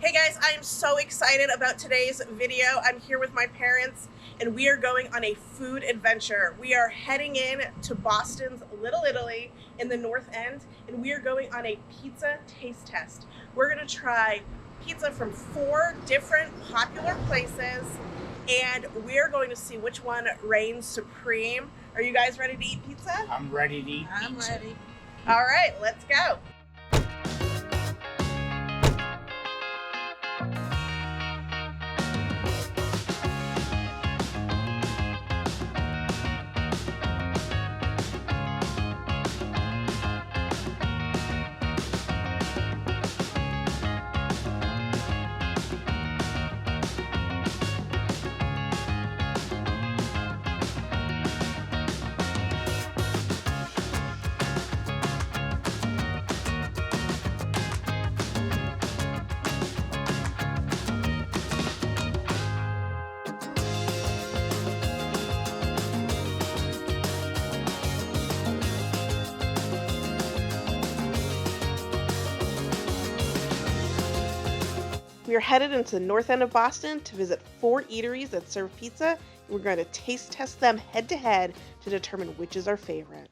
Hey guys, I am so excited about today's video. I'm here with my parents and we are going on a food adventure. We are heading in to Boston's Little Italy in the North End and we are going on a pizza taste test. We're going to try pizza from 4 different popular places and we're going to see which one reigns supreme. Are you guys ready to eat pizza? I'm ready to eat pizza. I'm ready. All right, let's go. We are headed into the north end of Boston to visit 4 eateries that serve pizza, and we're going to taste test them head to head to determine which is our favorite.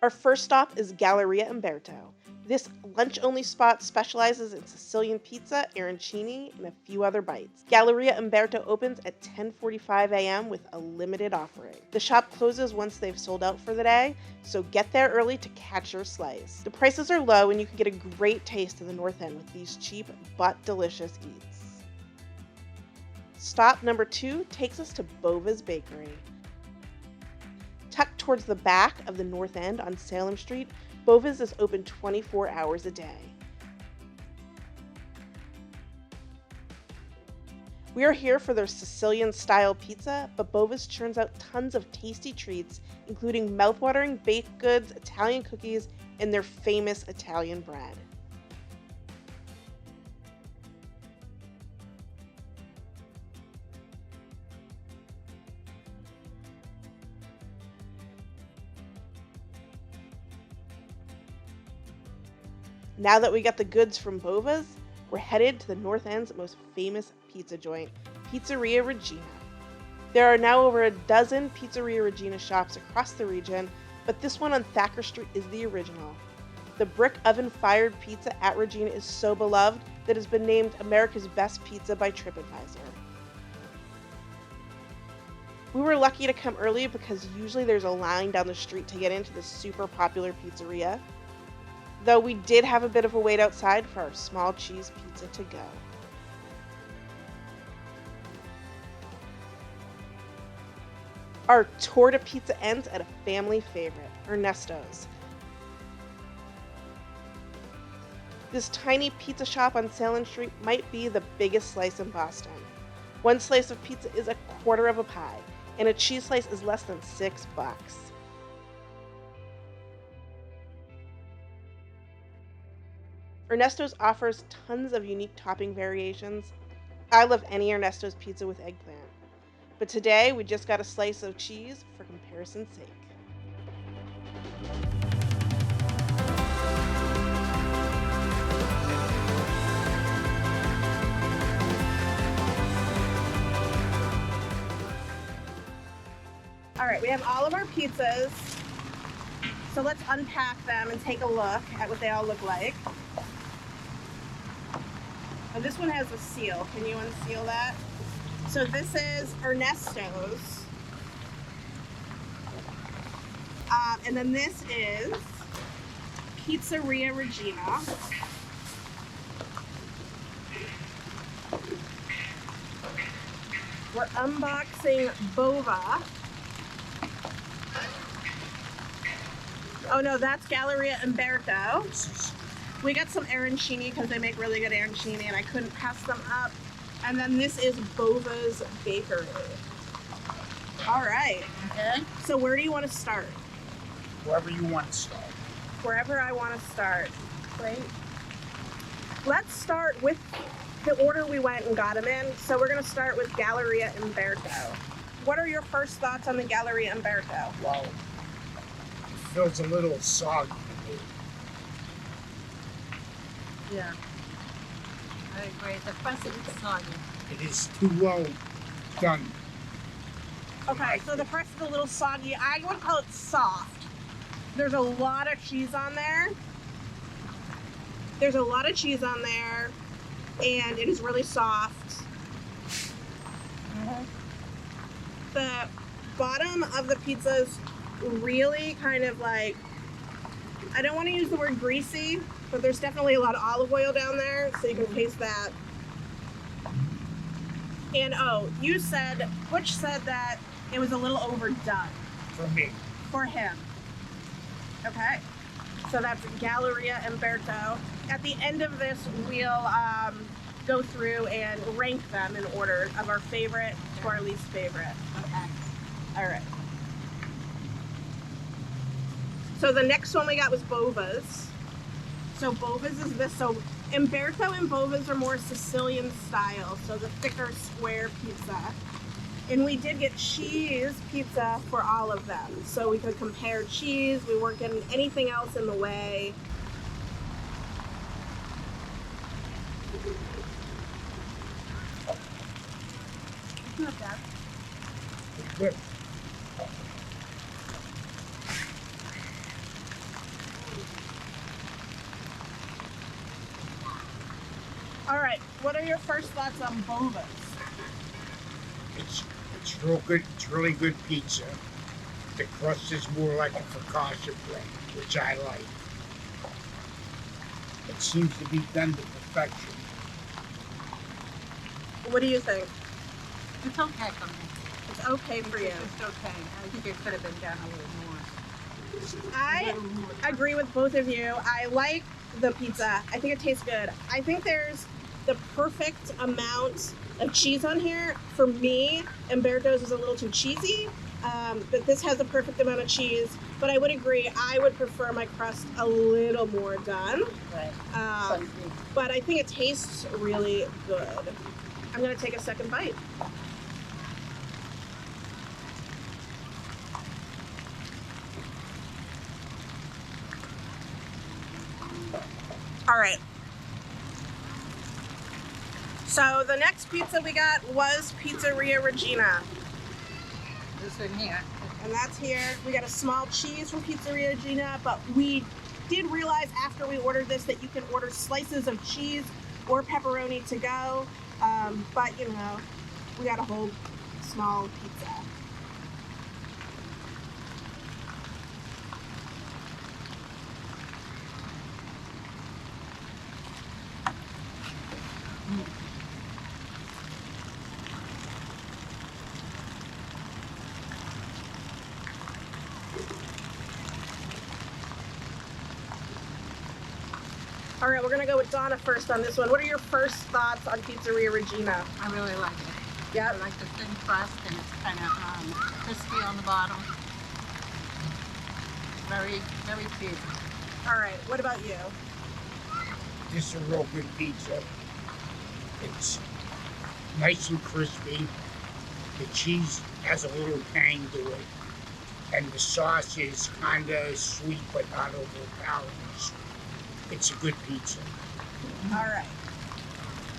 Our first stop is Galleria Umberto. This lunch-only spot specializes in Sicilian pizza, arancini, and a few other bites. Galleria Umberto opens at 10:45 a.m. with a limited offering. The shop closes once they've sold out for the day, so get there early to catch your slice. The prices are low and you can get a great taste in the North End with these cheap but delicious eats. Stop number 2 takes us to Bova's Bakery. Tucked towards the back of the North End on Salem Street, Bova's is open 24 hours a day. We are here for their Sicilian-style pizza, but Bova's churns out tons of tasty treats, including mouthwatering baked goods, Italian cookies, and their famous Italian bread. Now that we got the goods from Bova's, we're headed to the North End's most famous pizza joint, Pizzeria Regina. There are now over a dozen Pizzeria Regina shops across the region, but this one on Thacker Street is the original. The brick oven-fired pizza at Regina is so beloved that it has been named America's Best Pizza by TripAdvisor. We were lucky to come early because usually there's a line down the street to get into this super popular pizzeria. Though we did have a bit of a wait outside for our small cheese pizza to go. Our tour to pizza ends at a family favorite, Ernesto's. This tiny pizza shop on Salem Street might be the biggest slice in Boston. One slice of pizza is a quarter of a pie, and a cheese slice is less than $6. Ernesto's offers tons of unique topping variations. I love any Ernesto's pizza with eggplant. But today, we just got a slice of cheese for comparison's sake. All right, we have all of our pizzas. So let's unpack them and take a look at what they all look like. Oh, this one has a seal. Can you unseal that? So this is Ernesto's. And then this is Pizzeria Regina. We're unboxing Bova. Oh no, that's Galleria Umberto. We got some arancini because they make really good arancini and I couldn't pass them up. And then this is Bova's Bakery. All right. Okay. So where do you want to start? Wherever you want to start. Wherever I want to start. Great. Let's start with the order we went and got them in. So we're going to start with Galleria Umberto. What are your first thoughts on the Galleria Umberto? Well, it feels a little soggy to me. Yeah. I agree. The crust is soggy. It is too well done. Okay, so the crust is a little soggy. I would call it soft. There's a lot of cheese on there. There's a lot of cheese on there, and it is really soft. The bottom of the pizza is really kind of like, I don't want to use the word greasy, but there's definitely a lot of olive oil down there, so you can taste that. And oh, Butch said that it was a little overdone. For me. For him. Okay. So that's Galleria Umberto. At the end of this, we'll go through and rank them in order of our favorite to our least favorite. Okay. All right. So the next one we got was Bova's. So Bova's is this. So Umberto and Bova's are more Sicilian style, so the thicker square pizza. And we did get cheese pizza for all of them. So we could compare cheese. We weren't getting anything else in the way. It's not bad. It's good. All right, what are your first thoughts on Bova's? It's real good. It's really good pizza. The crust is more like a focaccia bread, which I like. It seems to be done to perfection. What do you think? It's okay for me. It's okay for you. It's okay. I think it could have been done a little more. I agree with both of you. I like the pizza. I think it tastes good. I think there's the perfect amount of cheese on here. For me, Umberto's is a little too cheesy, but this has the perfect amount of cheese. But I would agree, I would prefer my crust a little more done. Right. But I think it tastes really good. I'm gonna take a second bite. All right. So the next pizza we got was Pizzeria Regina. This one here. And that's here. We got a small cheese from Pizzeria Regina, but we did realize after we ordered this that you can order slices of cheese or pepperoni to go. But you know, we got a whole small pizza. All right, we're gonna go with Donna first on this one. What are your first thoughts on Pizzeria Regina? I really like it. Yep. I like the thin crust and it's kind of crispy on the bottom. Very, very cheesy. All right, what about you? This is a real good pizza. It's nice and crispy. The cheese has a little tang to it. And the sauce is kind of sweet but not overpowering. It's a good pizza. All right.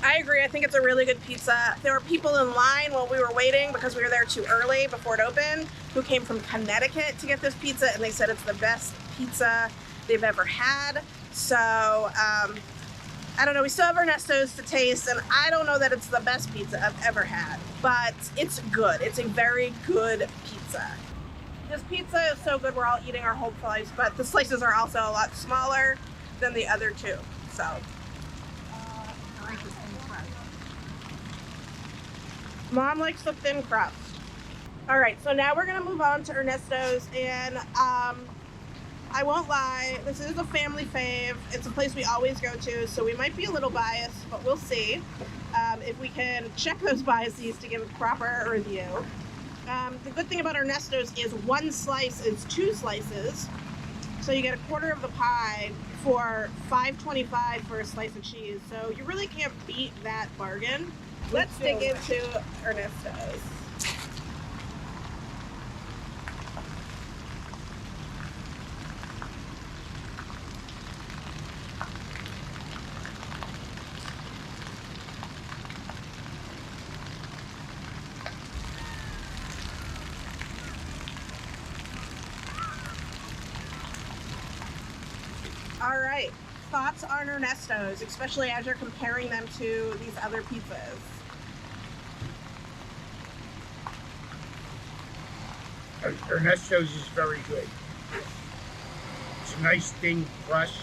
I agree. I think it's a really good pizza. There were people in line while we were waiting because we were there too early before it opened who came from Connecticut to get this pizza, and they said it's the best pizza they've ever had. So, I don't know. We still have Ernesto's to taste, and I don't know that it's the best pizza I've ever had, but it's good. It's a very good pizza. This pizza is so good we're all eating our whole slice, but the slices are also a lot smaller than the other two. So, I like the thin crust. Mom likes the thin crust. All right, so now we're gonna move on to Ernesto's, and I won't lie, this is a family fave. It's a place we always go to, so we might be a little biased, but we'll see if we can check those biases to give a proper review. The good thing about Ernesto's is one slice is two slices, so you get a quarter of the pie for $5.25 for a slice of cheese. So you really can't beat that bargain. Let's dig into Ernesto's. All right. Thoughts on Ernesto's, especially as you're comparing them to these other pizzas? Ernesto's is very good. It's a nice thin crust.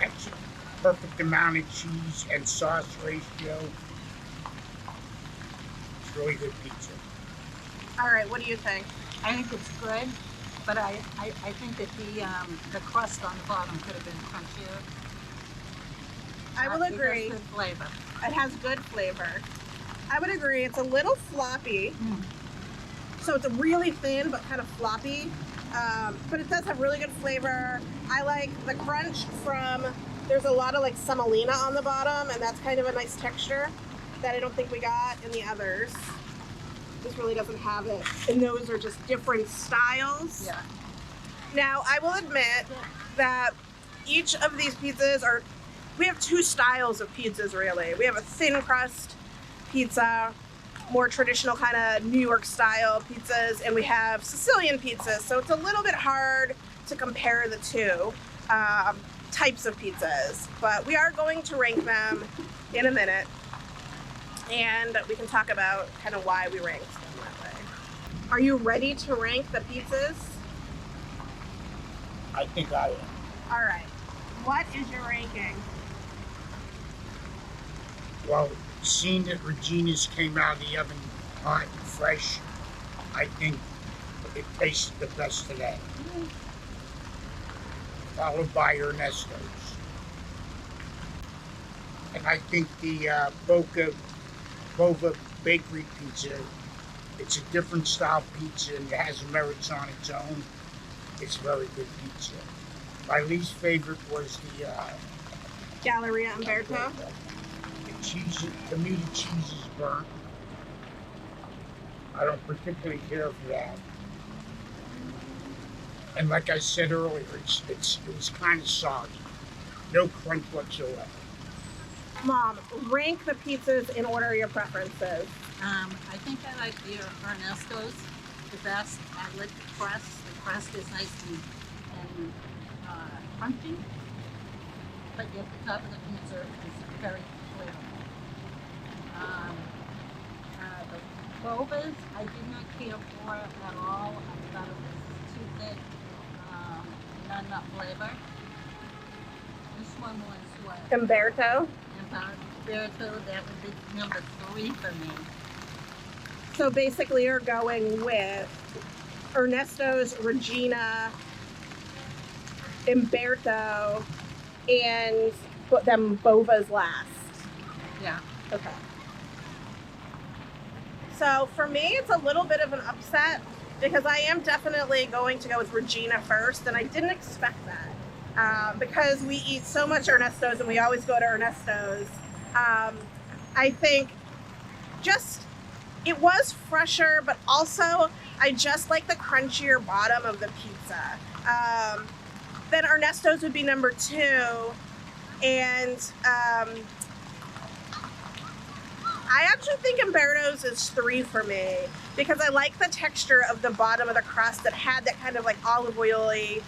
Actually, perfect amount of cheese and sauce ratio. It's really good pizza. All right, what do you think? I think it's good, but I think that the crust on the bottom could have been crunchier. I will agree. It has good flavor. It has good flavor. I would agree. It's a little floppy. So it's really thin, but kind of floppy. But it does have really good flavor. I like the crunch from, there's a lot of like semolina on the bottom, and that's kind of a nice texture that I don't think we got in the others. This really doesn't have it. And those are just different styles. Yeah. Now, I will admit that each of these pizzas are, we have two styles of pizzas really. We have a thin crust pizza, more traditional kind of New York style pizzas, and we have Sicilian pizzas. So it's a little bit hard to compare the two types of pizzas, but we are going to rank them in a minute, and we can talk about kind of why we ranked them that way. Are you ready to rank the pizzas? I think I am. All right. What is your ranking? Well, seeing that Regina's came out of the oven hot and fresh, I think it tasted the best today. Followed by Ernesto's. And I think the Bova bakery pizza, it's a different style pizza and it has merits on its own. It's very good pizza. My least favorite was the Galleria Umberto. Cheese, to me the cheese is burnt. I don't particularly care for that. And like I said earlier, it was kind of soggy. No crunch whatsoever. Mom, rank the pizzas in order of your preferences. I think I like the Ernesto's the best. I like the crust. The crust is nice and crunchy. But yet the top of the pizza is very flavorful. The Bovas, I did not care for at all. I thought it was too thick, not enough flavor. This one was what? Umberto. Umberto, that would be number 3 for me. So basically you're going with Ernesto's, Regina, Umberto, and put them Bova's last. Yeah. Okay. So for me, it's a little bit of an upset because I am definitely going to go with Regina first, and I didn't expect that because we eat so much Ernesto's and we always go to Ernesto's. I think just, it was fresher, but also I just like the crunchier bottom of the pizza. Then Ernesto's would be number 2, and I actually think Umberto's is 3 for me because I like the texture of the bottom of the crust that had that kind of like olive oily.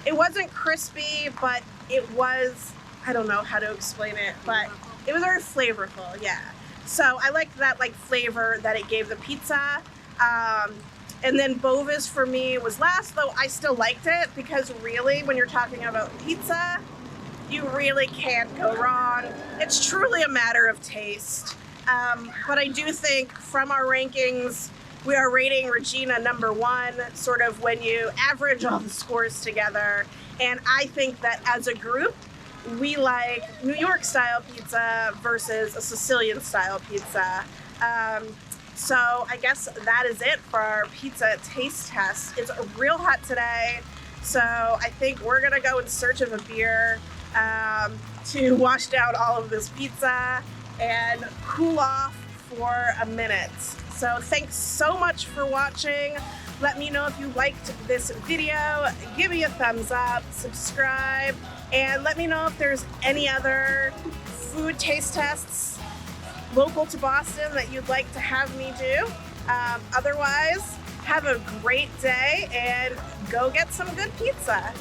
It wasn't crispy, but it was, I don't know how to explain it, but it was very flavorful, yeah. So I liked that like flavor that it gave the pizza. And then Bova's for me was last, though I still liked it because really when you're talking about pizza, you really can't go wrong. It's truly a matter of taste. But I do think from our rankings, we are rating Regina number 1, sort of when you average all the scores together. And I think that as a group, we like New York style pizza versus a Sicilian style pizza. So I guess that is it for our pizza taste test. It's real hot today, so I think we're gonna go in search of a beer to wash down all of this pizza and cool off for a minute. So thanks so much for watching. Let me know if you liked this video. Give me a thumbs up, subscribe, and let me know if there's any other food taste tests local to Boston that you'd like to have me do. Otherwise, Have a great day and go get some good pizza.